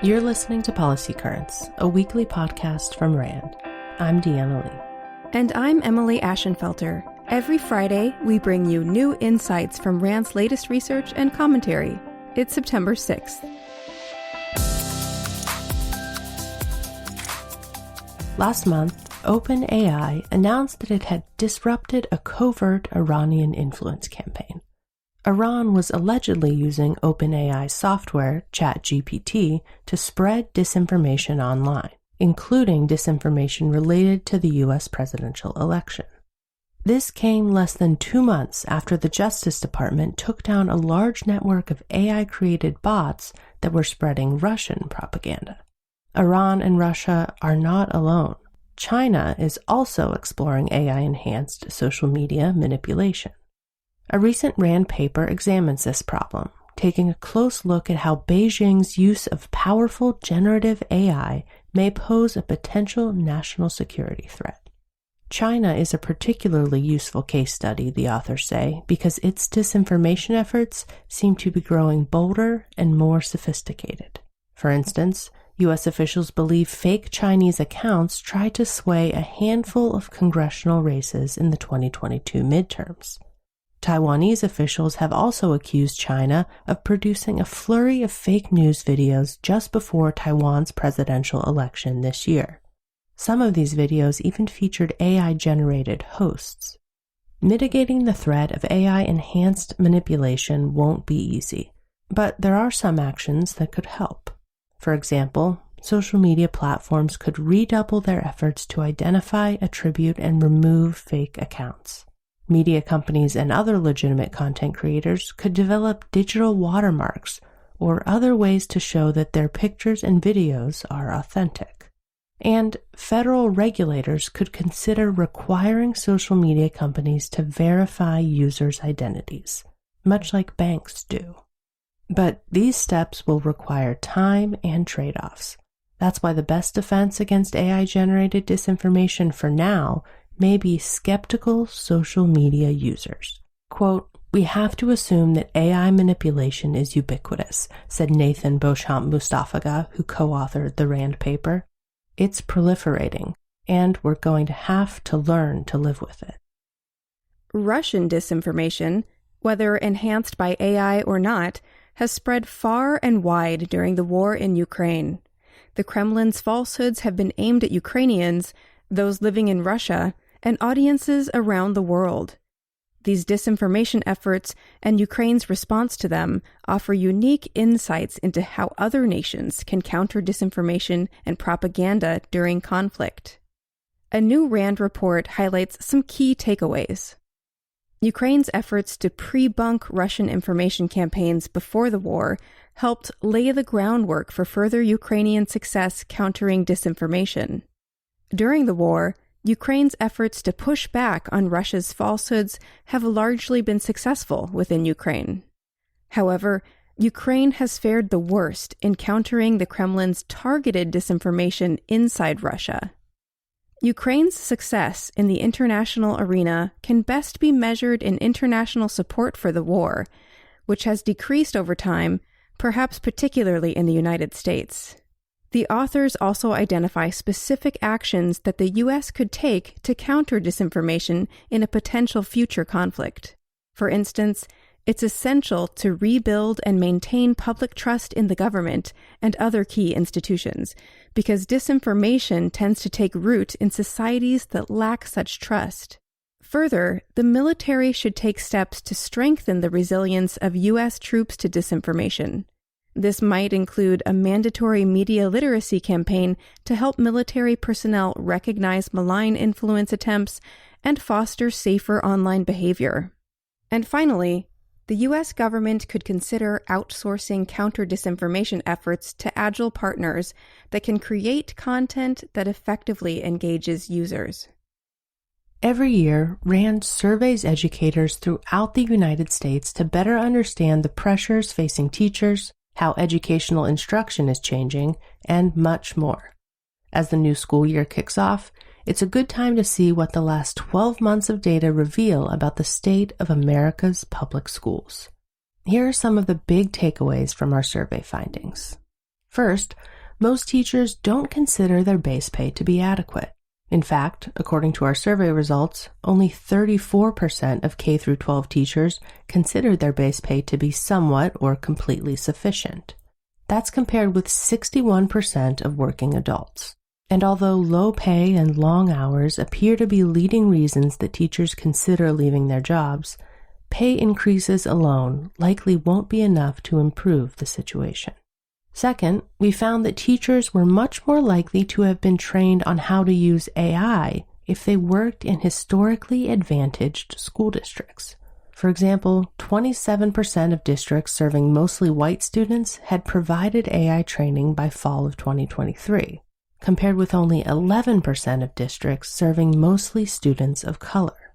You're listening to Policy Currents, a weekly podcast from RAND. I'm Deanna Lee. And I'm Emily Ashenfelter. Every Friday, we bring you new insights from RAND's latest research and commentary. It's September 6th. Last month, OpenAI announced that it had disrupted a covert Iranian influence campaign. Iran was allegedly using OpenAI software, ChatGPT, to spread disinformation online, including disinformation related to the U.S. presidential election. This came less than 2 months after the Justice Department took down a large network of AI-created bots that were spreading Russian propaganda. Iran and Russia are not alone. China is also exploring AI-enhanced social media manipulation. A recent RAND paper examines this problem, taking a close look at how Beijing's use of powerful generative AI may pose a potential national security threat. China is a particularly useful case study, the authors say, because its disinformation efforts seem to be growing bolder and more sophisticated. For instance, U.S. officials believe fake Chinese accounts tried to sway a handful of congressional races in the 2022 midterms. Taiwanese officials have also accused China of producing a flurry of fake news videos just before Taiwan's presidential election this year. Some of these videos even featured AI-generated hosts. Mitigating the threat of AI-enhanced manipulation won't be easy, but there are some actions that could help. For example, social media platforms could redouble their efforts to identify, attribute, and remove fake accounts. Media companies and other legitimate content creators could develop digital watermarks or other ways to show that their pictures and videos are authentic. And federal regulators could consider requiring social media companies to verify users' identities, much like banks do. But these steps will require time and trade-offs. That's why the best defense against AI-generated disinformation for now may be skeptical social media users. Quote, "We have to assume that AI manipulation is ubiquitous," said Nathan Beauchamp-Mustafaga, who co-authored the RAND paper. "It's proliferating, and we're going to have to learn to live with it." Russian disinformation, whether enhanced by AI or not, has spread far and wide during the war in Ukraine. The Kremlin's falsehoods have been aimed at Ukrainians, those living in Russia, and audiences around the world. These disinformation efforts and Ukraine's response to them offer unique insights into how other nations can counter disinformation and propaganda during conflict. A new RAND report highlights some key takeaways. Ukraine's efforts to pre-bunk Russian information campaigns before the war helped lay the groundwork for further Ukrainian success countering disinformation. During the war, Ukraine's efforts to push back on Russia's falsehoods have largely been successful within Ukraine. However, Ukraine has fared the worst in countering the Kremlin's targeted disinformation inside Russia. Ukraine's success in the international arena can best be measured in international support for the war, which has decreased over time, perhaps particularly in the United States. The authors also identify specific actions that the U.S. could take to counter disinformation in a potential future conflict. For instance, it's essential to rebuild and maintain public trust in the government and other key institutions, because disinformation tends to take root in societies that lack such trust. Further, the military should take steps to strengthen the resilience of U.S. troops to disinformation. This might include a mandatory media literacy campaign to help military personnel recognize malign influence attempts and foster safer online behavior. And finally, the U.S. government could consider outsourcing counter-disinformation efforts to agile partners that can create content that effectively engages users. Every year, RAND surveys educators throughout the United States to better understand the pressures facing teachers, how educational instruction is changing, and much more. As the new school year kicks off, it's a good time to see what the last 12 months of data reveal about the state of America's public schools. Here are some of the big takeaways from our survey findings. First, most teachers don't consider their base pay to be adequate. In fact, according to our survey results, only 34% of K-12 teachers considered their base pay to be somewhat or completely sufficient. That's compared with 61% of working adults. And although low pay and long hours appear to be leading reasons that teachers consider leaving their jobs, pay increases alone likely won't be enough to improve the situation. Second, we found that teachers were much more likely to have been trained on how to use AI if they worked in historically advantaged school districts. For example, 27% of districts serving mostly white students had provided AI training by fall of 2023, compared with only 11% of districts serving mostly students of color.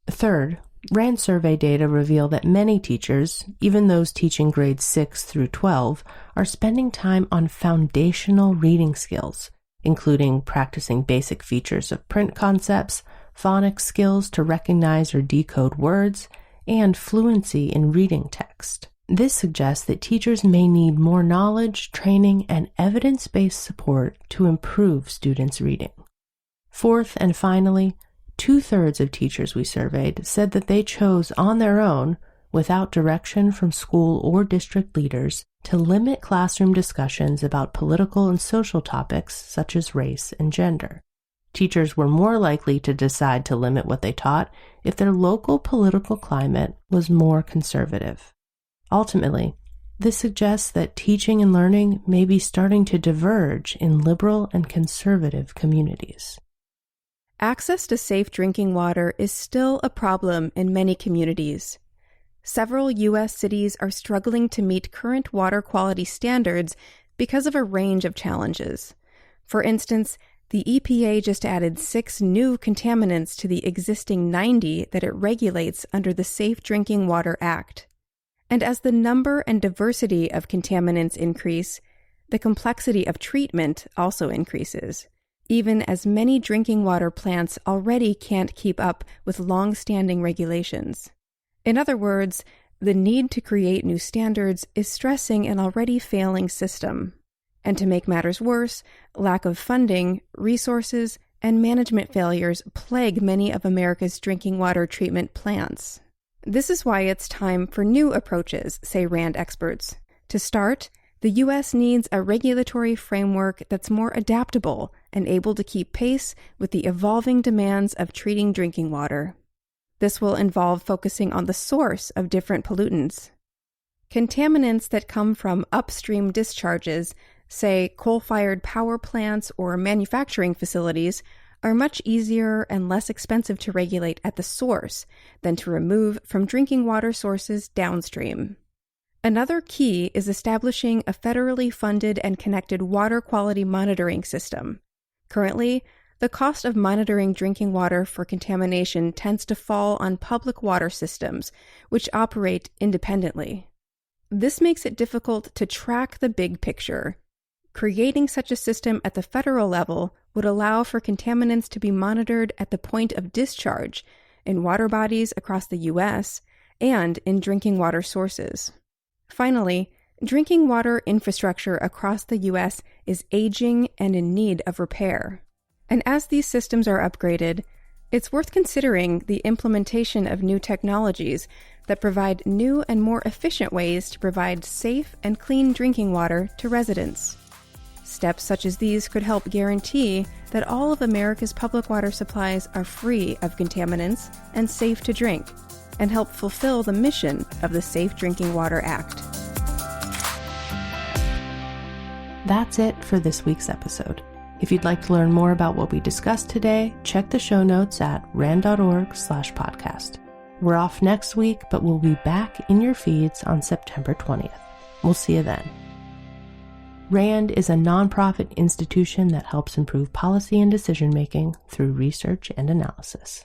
Third, RAND survey data reveal that many teachers, even those teaching grades 6 through 12, are spending time on foundational reading skills, including practicing basic features of print concepts, phonics skills to recognize or decode words, and fluency in reading text. This suggests that teachers may need more knowledge, training, and evidence-based support to improve students' reading. Fourth and finally, 2/3 of teachers we surveyed said that they chose on their own, without direction from school or district leaders, to limit classroom discussions about political and social topics such as race and gender. Teachers were more likely to decide to limit what they taught if their local political climate was more conservative. Ultimately, this suggests that teaching and learning may be starting to diverge in liberal and conservative communities. Access to safe drinking water is still a problem in many communities. Several U.S. cities are struggling to meet current water quality standards because of a range of challenges. For instance, the EPA just added 6 new contaminants to the existing 90 that it regulates under the Safe Drinking Water Act. And as the number and diversity of contaminants increase, the complexity of treatment also increases, even as many drinking water plants already can't keep up with long-standing regulations. In other words, the need to create new standards is stressing an already failing system. And to make matters worse, lack of funding, resources, and management failures plague many of America's drinking water treatment plants. This is why it's time for new approaches, say RAND experts. To start, the U.S. needs a regulatory framework that's more adaptable and able to keep pace with the evolving demands of treating drinking water. This will involve focusing on the source of different pollutants. Contaminants that come from upstream discharges, say coal-fired power plants or manufacturing facilities, are much easier and less expensive to regulate at the source than to remove from drinking water sources downstream. Another key is establishing a federally funded and connected water quality monitoring system. Currently, the cost of monitoring drinking water for contamination tends to fall on public water systems, which operate independently. This makes it difficult to track the big picture. Creating such a system at the federal level would allow for contaminants to be monitored at the point of discharge in water bodies across the U.S. and in drinking water sources. Finally, drinking water infrastructure across the U.S. is aging and in need of repair. And as these systems are upgraded, it's worth considering the implementation of new technologies that provide new and more efficient ways to provide safe and clean drinking water to residents. Steps such as these could help guarantee that all of America's public water supplies are free of contaminants and safe to drink, and help fulfill the mission of the Safe Drinking Water Act. That's it for this week's episode. If you'd like to learn more about what we discussed today, check the show notes at rand.org/podcast. We're off next week, but we'll be back in your feeds on September 20th. We'll see you then. RAND is a nonprofit institution that helps improve policy and decision-making through research and analysis.